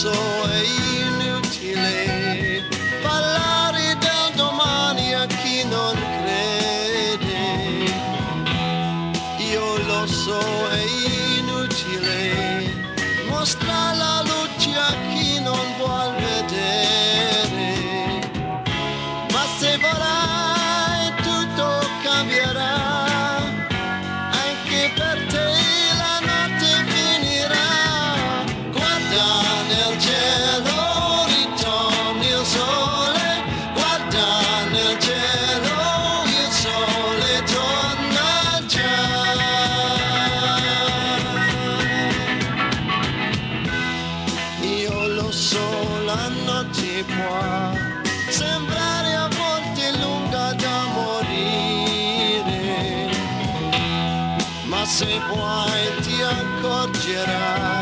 so è inutile parlare del domani a chi non crede. Io lo so è inutile mostrare la luce a chi non vuol vedere. Ma se vorrai tutto cambierà, anche per te la notte finirà. Guarda nel cielo, ritorni il sole, guarda nel cielo, il sole torna già. Io lo so, la notte può sembrare a volte lunga da morire, ma se vuoi ti accorgerai